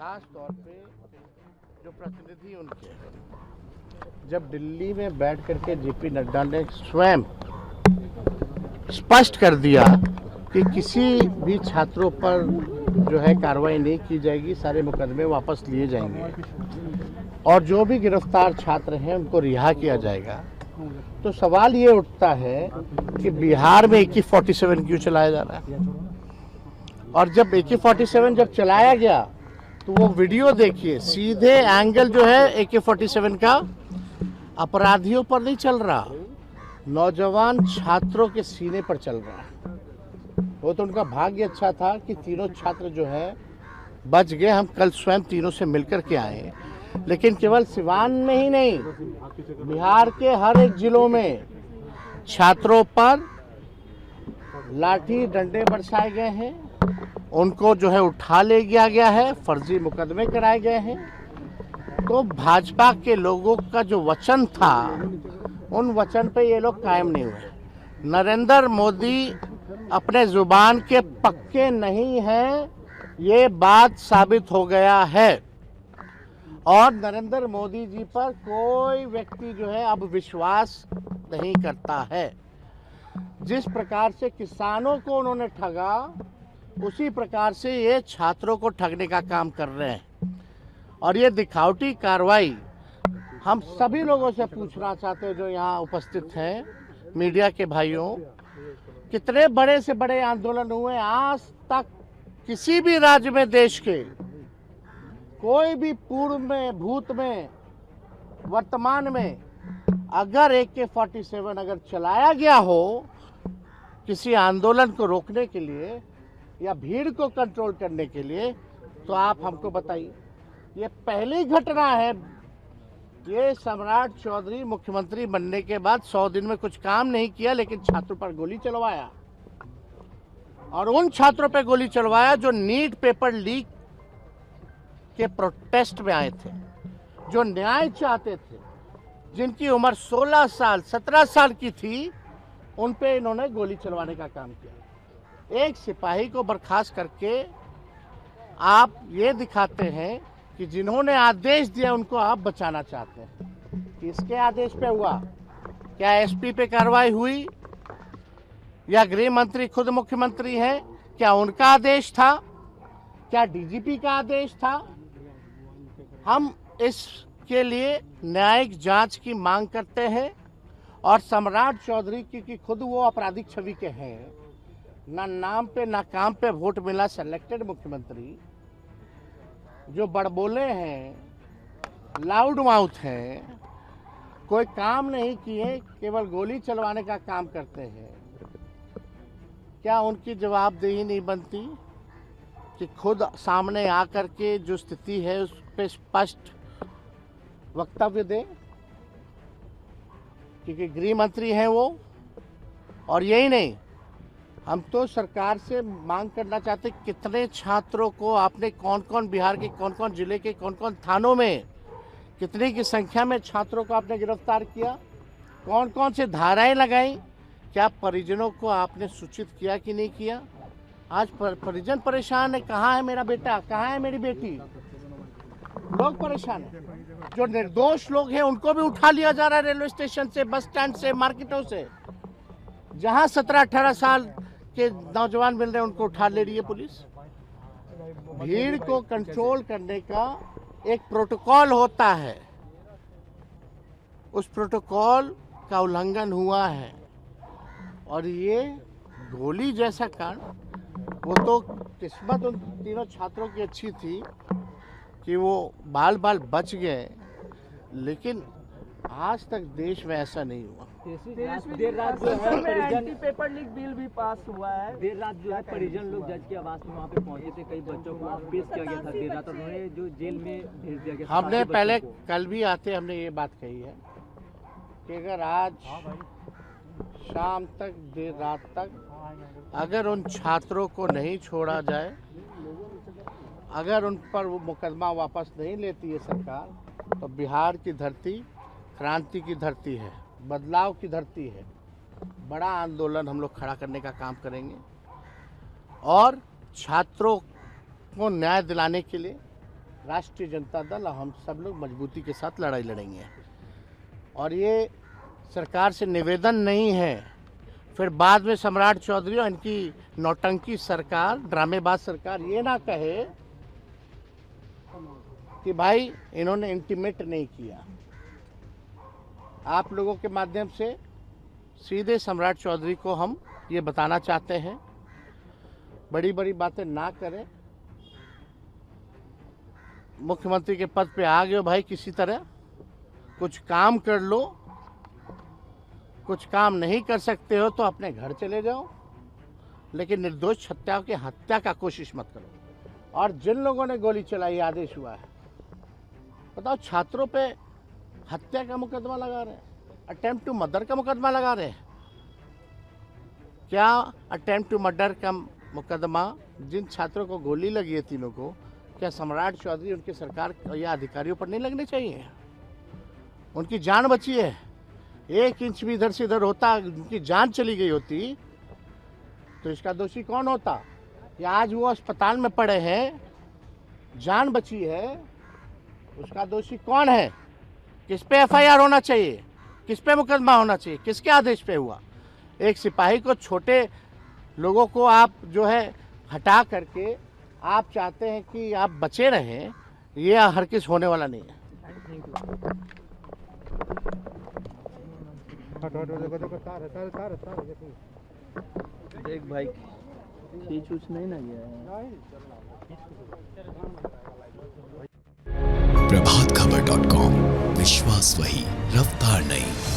खास तौर पे जो प्रतिनिधि उनके जब दिल्ली में बैठ करके जेपी नड्डा ने स्वयं स्पष्ट कर दिया कि किसी भी छात्रों पर जो है कार्रवाई नहीं की जाएगी, सारे मुकदमे वापस लिए जाएंगे और जो भी गिरफ्तार छात्र हैं उनको रिहा किया जाएगा, तो सवाल ये उठता है कि बिहार में AK-47 क्यों चलाया जा रहा है। और जब AK-47 जब चलाया गया तो वो वीडियो देखिए, सीधे एंगल जो है AK-47 का अपराधियों पर नहीं चल रहा, नौजवान छात्रों के सीने पर चल रहा है। वो तो उनका भाग्य अच्छा था कि तीनों छात्र जो है बच गए। हम कल स्वयं तीनों से मिलकर के आए, लेकिन केवल सिवान में ही नहीं, बिहार के हर एक जिलों में छात्रों पर लाठी डंडे बरसाए गए हैं, उनको जो है उठा ले गया है, फर्जी मुकदमे कराए गए हैं। तो भाजपा के लोगों का जो वचन था, उन वचन पे ये लोग कायम नहीं हुए। नरेंद्र मोदी अपने जुबान के पक्के नहीं हैं, ये बात साबित हो गया है। और नरेंद्र मोदी जी पर कोई व्यक्ति जो है अब विश्वास नहीं करता है। जिस प्रकार से किसानों को उन्होंने ठगा, उसी प्रकार से ये छात्रों को ठगने का काम कर रहे हैं। और ये दिखावटी कार्रवाई हम सभी लोगों से पूछना चाहते हैं जो यहाँ उपस्थित हैं, मीडिया के भाइयों, कितने बड़े से बड़े आंदोलन हुए आज तक किसी भी राज्य में देश के, कोई भी पूर्व में, भूत में, वर्तमान में अगर AK-47 अगर चलाया गया हो किसी आंदोलन को रोकने के लिए या भीड़ को कंट्रोल करने के लिए, तो आप हमको बताइए। ये पहली घटना है। ये सम्राट चौधरी मुख्यमंत्री बनने के बाद 100 दिन में कुछ काम नहीं किया, लेकिन छात्रों पर गोली चलवाया। और उन छात्रों पर गोली चलवाया जो नीट पेपर लीक के प्रोटेस्ट में आए थे, जो न्याय चाहते थे, जिनकी उम्र 16 साल 17 साल की थी, उन पे इन्होंने गोली चलवाने का काम किया। एक सिपाही को बर्खास्त करके आप ये दिखाते हैं कि जिन्होंने आदेश दिया उनको आप बचाना चाहते हैं। किसके आदेश पे हुआ? क्या SP पे कार्रवाई हुई या गृह मंत्री खुद मुख्यमंत्री हैं, क्या उनका आदेश था? क्या DGP का आदेश था? हम इसके लिए न्यायिक जांच की मांग करते हैं। और सम्राट चौधरी की खुद वो आपराधिक छवि के हैं, ना नाम पे ना काम पे वोट मिला, सिलेक्टेड मुख्यमंत्री, जो बड़बोले हैं, लाउड माउथ हैं, कोई काम नहीं किए, केवल गोली चलवाने का काम करते हैं। क्या उनकी जवाबदेही नहीं बनती कि खुद सामने आकर के जो स्थिति है उस पर स्पष्ट वक्तव्य दें, क्योंकि गृह मंत्री हैं वो। और यही नहीं, हम तो सरकार से मांग करना चाहते कितने छात्रों को आपने, कौन कौन बिहार के कौन कौन जिले के कौन कौन थानों में, कितनी की संख्या में छात्रों को आपने गिरफ्तार किया, कौन कौन से धाराएं लगाई, क्या परिजनों को आपने सूचित किया कि नहीं किया? आज परिजन परेशान है, कहाँ है मेरा बेटा, कहाँ है मेरी बेटी, लोग परेशान हैं। जो निर्दोष लोग हैं उनको भी उठा लिया जा रहा है रेलवे स्टेशन से, बस स्टैंड से, मार्केटों से। जहां 17-18 साल के नौजवान मिल रहे हैं उनको उठा ले रही है पुलिस। भीड़ को कंट्रोल करने का एक प्रोटोकॉल होता है, उस प्रोटोकॉल का उल्लंघन हुआ है। और ये गोली जैसा कांड, वो तो किस्मत उन तीनों छात्रों की अच्छी थी कि वो बाल बाल बच गए, लेकिन आज तक देश में ऐसा नहीं हुआ। देर रात जो है परिजन पेपर लीक बिल भी पास हुआ है। देर रात जो है परिजन लोग जज के आवास में वहाँ पे पहुंचे थे, कई बच्चों को पेश किया गया था देर रात, उन्होंने जो जेल में भेज दिया गया। हमने पहले कल भी आते हमने ये बात कही है कि अगर आज शाम तक, देर रात तक अगर उन छात्रों को नहीं छोड़ा जाए, अगर उन पर वो मुकदमा वापस नहीं लेती है सरकार, तो बिहार की धरती क्रांति की धरती है, बदलाव की धरती है। बड़ा आंदोलन हम लोग खड़ा करने का काम करेंगे और छात्रों को न्याय दिलाने के लिए राष्ट्रीय जनता दल और हम सब लोग मजबूती के साथ लड़ाई लड़ेंगे। और ये सरकार से निवेदन नहीं है फिर बाद में सम्राट चौधरी और इनकी नौटंकी सरकार, ड्रामेबाज सरकार ये ना कहे कि भाई इन्होंने इंटीमेट नहीं किया। आप लोगों के माध्यम से सीधे सम्राट चौधरी को हम ये बताना चाहते हैं, बड़ी बड़ी बातें ना करें। मुख्यमंत्री के पद पे आ गए हो भाई, किसी तरह कुछ काम कर लो। कुछ काम नहीं कर सकते हो तो अपने घर चले जाओ, लेकिन निर्दोष हत्याओं की हत्या का कोशिश मत करो। और जिन लोगों ने गोली चलाई, आदेश हुआ है, बताओ छात्रों पे हत्या का मुकदमा लगा रहे हैं, अटेम्प्ट टू मर्डर का मुकदमा लगा रहे हैं। क्या अटेम्प्ट टू मर्डर का मुकदमा जिन छात्रों को गोली लगी है, तीनों को, क्या सम्राट चौधरी उनकी सरकार या अधिकारियों पर नहीं लगने चाहिए? उनकी जान बची है, 1 इंच भी इधर से इधर होता, उनकी जान चली गई होती तो इसका दोषी कौन होता? या आज वो अस्पताल में पड़े हैं, जान बची है, उसका दोषी कौन है? किस पे एफआईआर होना चाहिए? किस पे मुकदमा होना चाहिए? किसके आदेश पे हुआ? एक सिपाही को, छोटे लोगों को आप जो है हटा करके आप चाहते हैं कि आप बचे रहें, ये हर किस होने वाला नहीं है। देख भाई खींच उच नहीं ना गया है। प्रभातखबर.com, विश्वास वही, रफ्तार नहीं।